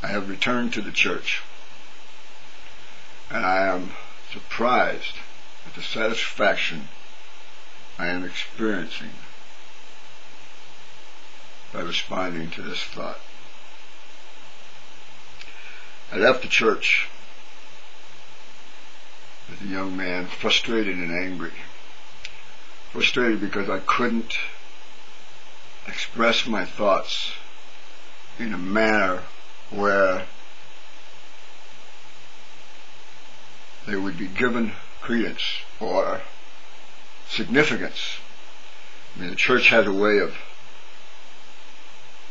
I have returned to the church, and I am surprised at the satisfaction I am experiencing by responding to this thought. I left the church as a young man, frustrated and angry. Frustrated because I couldn't express my thoughts in a manner where they would be given credence or significance. I mean, the church has a way of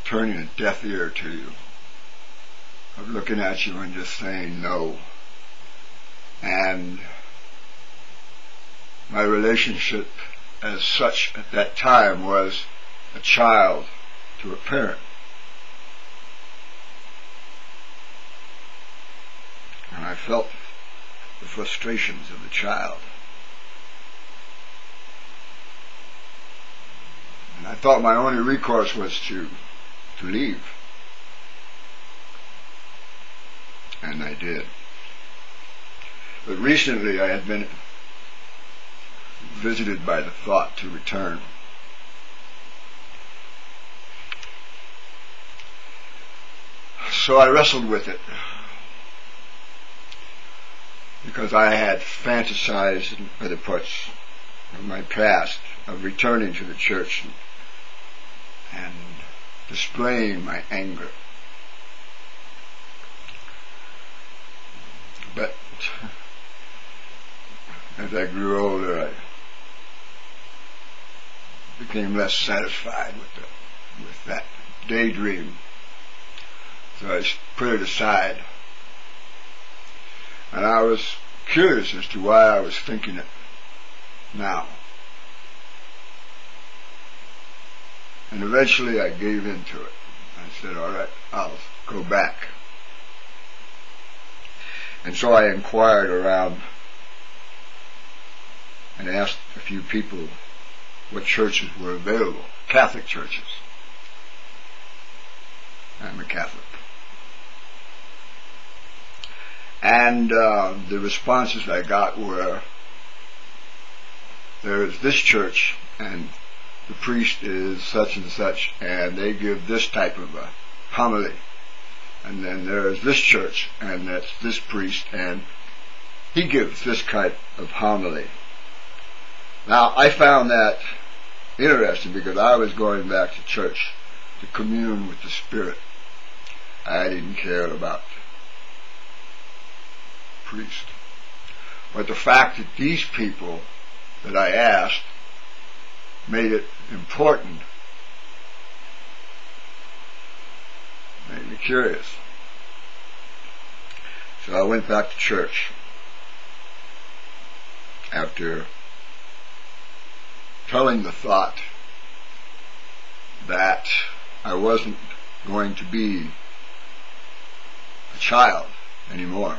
turning a deaf ear to you, of looking at you and just saying no. And my relationship as such at that time was a child to a parent. And I felt the frustrations of the child. And I thought my only recourse was to leave. And I did. But recently I had been visited by the thought to return. So I wrestled with it, because I had fantasized in other parts of my past of returning to the church and displaying my anger. But as I grew older, I became less satisfied with that daydream. So I put it aside. And I was curious as to why I was thinking it now. And eventually I gave in to it. I said, all right, I'll go back. And so I inquired around and asked a few people what churches were available, Catholic churches. I'm a Catholic. And the responses I got were, there is this church, and the priest is such and such, and they give this type of a homily. And then there is this church, and that's this priest, and he gives this type of homily. Now, I found that interesting because I was going back to church to commune with the Spirit. I didn't care about priest. But the fact that these people that I asked made it important made me curious. So I went back to church after telling the thought that I wasn't going to be a child anymore.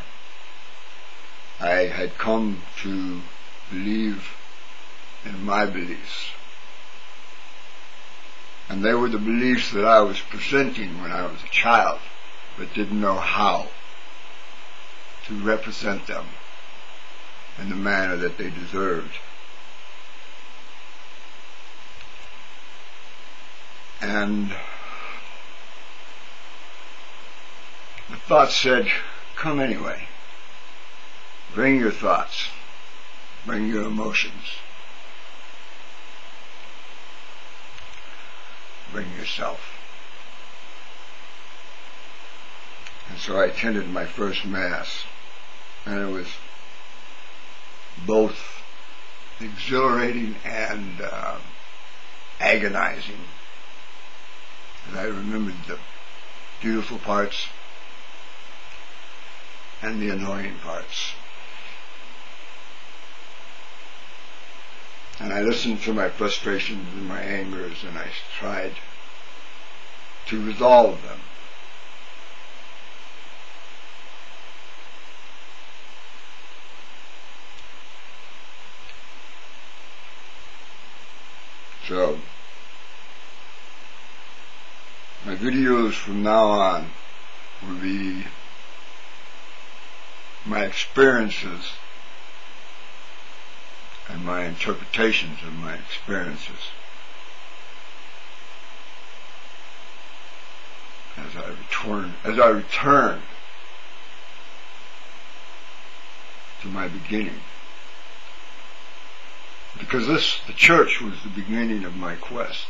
I had come to believe in my beliefs. And they were the beliefs that I was presenting when I was a child, but didn't know how to represent them in the manner that they deserved. And the thought said, come anyway. Bring your thoughts. Bring your emotions. Bring yourself. And so I attended my first Mass, and it was both exhilarating and agonizing. And I remembered the beautiful parts and the annoying parts. And I listened to my frustrations and my angers, and I tried to resolve them. So, my videos from now on would be my experiences and my interpretations of my experiences as I return to my beginning. Because the church was the beginning of my quest.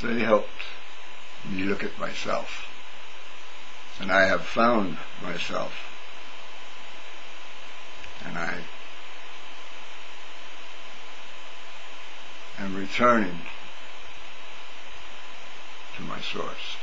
They helped me look at myself. And I have found myself. And I am returning to my source.